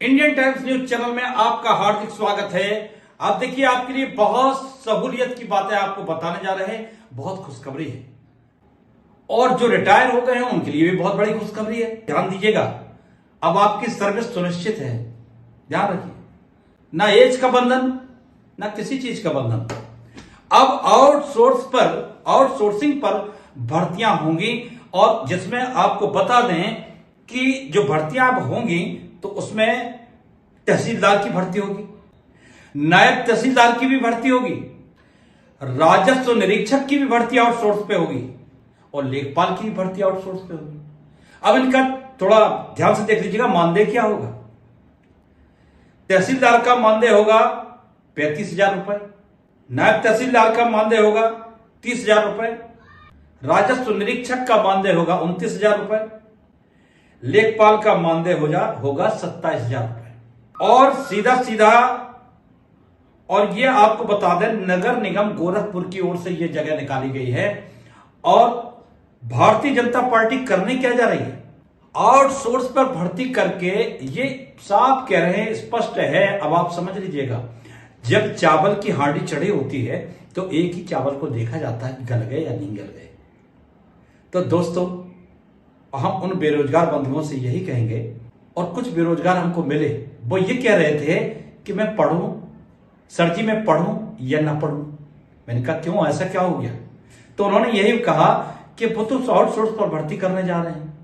Indian times news channel में आपका हार्दिक स्वागत है। आप देखिए, आपके लिए बहुत सहूलियत की बातें आपको बताने जा रहे हैं। बहुत खुशखबरी है और जो रिटायर हो गए हैं उनके लिए भी बहुत बड़ी खुशखबरी है। ध्यान दीजिएगा, अब आपकी सर्विस सुनिश्चित है। ध्यान रखिए, ना एज का बंधन, ना किसी चीज का बंधन। अब आउटसोर्सिंग पर भर्तियां होंगी और जिसमें आपको बता दें कि जो भर्तियां अब होंगी तो उसमें तहसीलदार की भर्ती होगी, नायब तहसीलदार की भी भर्ती होगी, राजस्व निरीक्षक की भी भर्ती आउटसोर्स पे होगी और लेखपाल की भी भर्ती आउटसोर्स पे होगी। अब इनका थोड़ा ध्यान से देख लीजिएगा, मानदेय क्या होगा। तहसीलदार का मानदेय होगा 35,000 रुपए, नायब तहसीलदार का मानदेय होगा 30,000 रुपए, राजस्व निरीक्षक का मानदेय होगा 29,000 रुपए, लेखपाल का मानदेय होगा 27,000 रुपए। और सीधा और ये आपको बता दें, नगर निगम गोरखपुर की ओर से ये जगह निकाली गई है और भारतीय जनता पार्टी करने क्या जा रही है, आउटसोर्स पर भर्ती करके ये साफ कह रहे हैं, स्पष्ट है। अब आप समझ लीजिएगा, जब चावल की हांडी चढ़ी होती है तो एक ही चावल को देखा जाता है, गल गए या नहीं गल गए। तो दोस्तों, हम उन बेरोजगार बंधुओं से यही कहेंगे, और कुछ बेरोजगार हमको मिले, वो ये कह रहे थे कि मैं पढ़ूं, सर जी मैं पढ़ूं या ना पढ़ूं। मैंने कहा क्यों, ऐसा क्या हो गया? तो उन्होंने यही कहा कि वो तो आउटसोर्स पर भर्ती करने जा रहे हैं।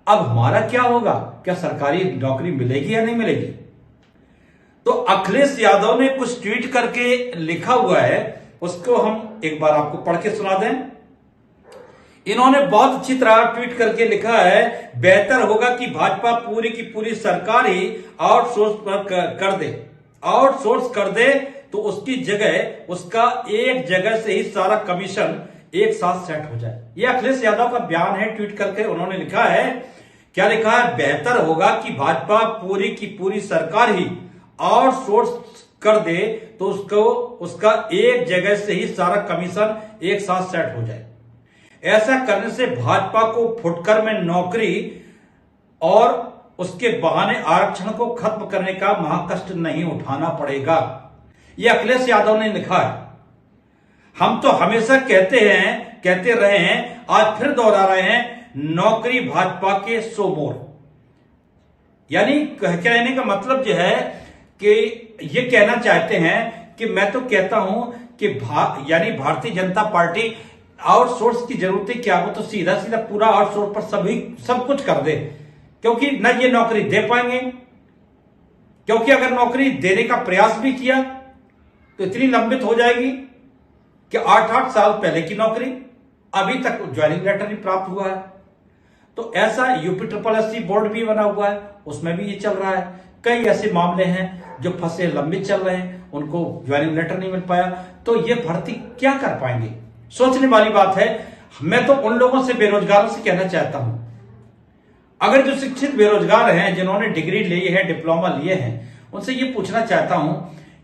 अब हमारा क्या होगा, क्या सरकारी नौकरी मिलेगी या नहीं मिलेगी? तो अखिलेश यादव ने कुछ ट्वीट करके लिखा हुआ है, उसको हम एक बार आपको पढ़ के सुना दें। इन्होंने बहुत अच्छी तरह ट्वीट करके लिखा है, बेहतर होगा कि भाजपा पूरी की पूरी सरकार ही आउटसोर्स पर आउटसोर्स कर दे तो उसकी जगह उसका एक जगह से ही सारा कमीशन एक साथ सेट हो जाए। यह अखिलेश यादव का बयान है, ट्वीट करके उन्होंने लिखा है। क्या लिखा है? बेहतर होगा कि भाजपा पूरी की पूरी सरकार ही आउटसोर्स कर दे तो उसका एक जगह से ही सारा कमीशन एक साथ सेट हो जाए। ऐसा करने से भाजपा को फुटकर में नौकरी और उसके बहाने आरक्षण को खत्म करने का महाकष्ट नहीं उठाना पड़ेगा। यह अखिलेश यादव ने लिखा है। हम तो हमेशा कहते रहे हैं, आज फिर दोहरा रहे हैं, नौकरी भाजपा के सो मोर। यानी कहने का मतलब जो है कि ये कहना चाहते हैं कि मैं तो कहता हूं कि यानी भारतीय जनता पार्टी आउटसोर्स की जरूरत है क्या, वो तो सीधा पूरा आउटसोर्स पर सब कुछ कर दे, क्योंकि न ये नौकरी दे पाएंगे, क्योंकि अगर नौकरी देने का प्रयास भी किया तो इतनी लंबित हो जाएगी कि 8-8 साल पहले की नौकरी, अभी तक ज्वाइनिंग लेटर नहीं प्राप्त हुआ है। तो ऐसा यूपी बोर्ड भी बना हुआ है, उसमें भी ये चल रहा है। कई ऐसे मामले हैं जो फंसे लंबित चल रहे हैं, उनको ज्वाइनिंग लेटर नहीं मिल पाया, तो ये भर्ती क्या कर पाएंगे? सोचने वाली बात है। मैं तो उन लोगों से, बेरोजगारों से कहना चाहता हूं, अगर जो शिक्षित बेरोजगार हैं, जिन्होंने डिग्री ली है, डिप्लोमा लिए हैं, उनसे ये पूछना चाहता हूं,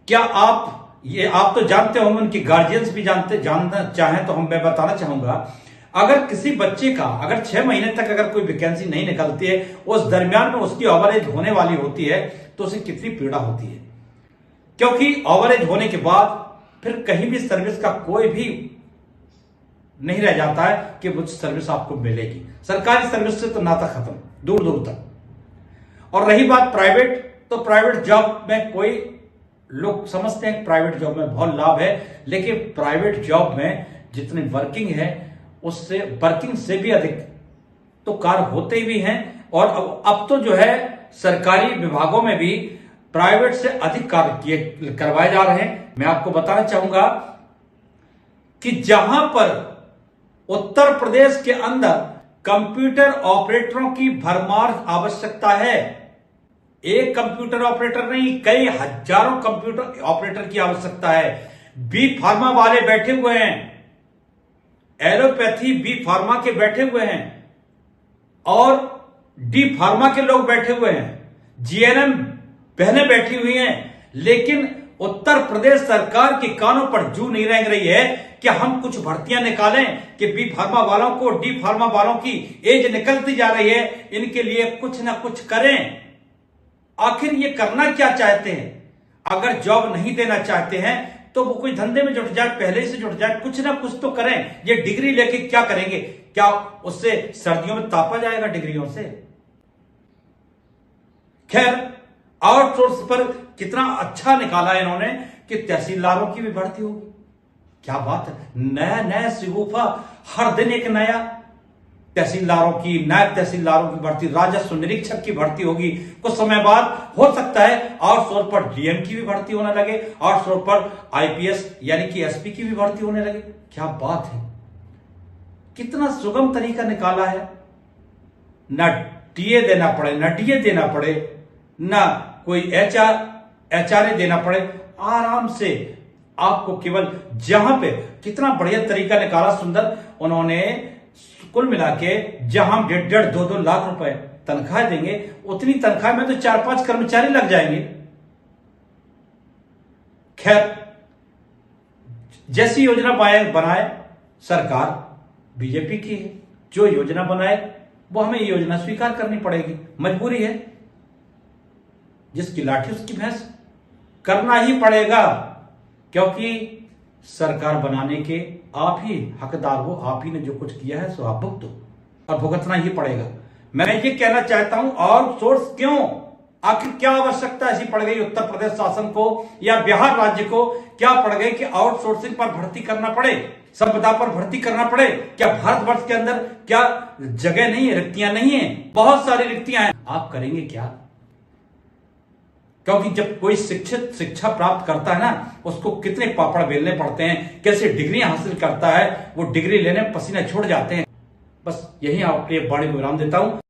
क्या आप तो जानते होंगे, उनके गार्जियंस भी जानना चाहें तो मैं बताना चाहूंगा, अगर किसी बच्चे का अगर 6 महीने तक अगर कोई वैकेंसी नहीं निकलती है, उस दरमियान में उसकी ओवरेज होने वाली होती है, तो उसे कितनी पीड़ा होती है। क्योंकि ओवरेज होने के बाद फिर कहीं भी सर्विस का कोई भी नहीं रह जाता है कि वो सर्विस आपको मिलेगी। सरकारी सर्विस से तो नाता खत्म, दूर दूर तक। और रही बात प्राइवेट, तो प्राइवेट जॉब में कोई लोग समझते हैं प्राइवेट जॉब में बहुत लाभ है, लेकिन प्राइवेट जॉब में जितनी वर्किंग है, उससे वर्किंग से भी अधिक तो कार्य होते भी हैं। और अब तो जो है सरकारी विभागों में भी प्राइवेट से अधिक कार्य करवाए जा रहे हैं। मैं आपको बताना चाहूंगा कि जहां पर उत्तर प्रदेश के अंदर कंप्यूटर ऑपरेटरों की भरमार आवश्यकता है, एक कंप्यूटर ऑपरेटर नहीं, कई हजारों कंप्यूटर ऑपरेटर की आवश्यकता है। बी फार्मा वाले बैठे हुए हैं, एलोपैथी बी फार्मा के बैठे हुए हैं और डी फार्मा के लोग बैठे हुए हैं, जीएनएम बहनें बैठी हुई हैं, लेकिन उत्तर प्रदेश सरकार के कानों पर जू नहीं रेंग रही है कि हम कुछ भर्तियां निकालें कि बी फार्मा वालों को, डी फार्मा वालों की एज निकलती जा रही है, इनके लिए कुछ ना कुछ करें। आखिर ये करना क्या चाहते हैं? अगर जॉब नहीं देना चाहते हैं तो वो कोई धंधे में जुट जाए, पहले से जुट जाए, कुछ ना कुछ तो करें। ये डिग्री लेके क्या करेंगे? क्या उससे सर्दियों में तापा जाएगा डिग्रियों से? खैर, आउटसोर्स पर कितना अच्छा निकाला इन्होंने कि तहसीलदारों की भी भर्ती होगी। क्या बात है, नया नया सिगुफा, हर दिन एक नया। तहसीलदारों की, नायब तहसीलदारों की भर्ती, राजस्व निरीक्षक की भर्ती होगी। कुछ समय बाद हो सकता है आउटसोर्स पर डीएम की भी भर्ती होने लगे, आउटसोर्स पर आईपीएस यानी कि एसपी की भी भर्ती होने लगे। क्या बात है, कितना सुगम तरीका निकाला है। ना टीए देना पड़े, ना डीए देना पड़े, ना कोई एचआरए देना पड़े, आराम से आपको केवल जहां पे, कितना बढ़िया तरीका निकाला सुंदर उन्होंने। कुल मिला के जहां 1.5-2 लाख रुपए तनख्वाह देंगे, उतनी तनख्वाह में तो 4-5 कर्मचारी लग जाएंगे। खैर, जैसी योजना बनाए सरकार बीजेपी की है, जो योजना बनाए वो हमें योजना स्वीकार करनी पड़ेगी, मजबूरी है। जिसकी लाठी उसकी भैंस, करना ही पड़ेगा, क्योंकि सरकार बनाने के आप ही हकदार हो। आप ही ने जो कुछ किया है सो आप भुगतो, और भुगतना ही पड़ेगा। मैं ये कहना चाहता हूं, आउटसोर्स क्यों? आखिर क्या आवश्यकता ऐसी पड़ गई उत्तर प्रदेश शासन को या बिहार राज्य को? क्या पड़ गई कि आउटसोर्सिंग पर भर्ती करना पड़े, संपदा पर भर्ती करना पड़े? क्या भारतवर्ष के अंदर क्या जगह नहीं है, रिक्तियां नहीं है? बहुत सारी रिक्तियां हैं। आप करेंगे क्या? क्योंकि जब कोई शिक्षित शिक्षा प्राप्त करता है ना, उसको कितने पापड़ बेलने पड़ते हैं, कैसे डिग्रियां हासिल करता है, वो डिग्री लेने में पसीने छूट जाते हैं। बस यही आपके वाणी में विराम देता हूं।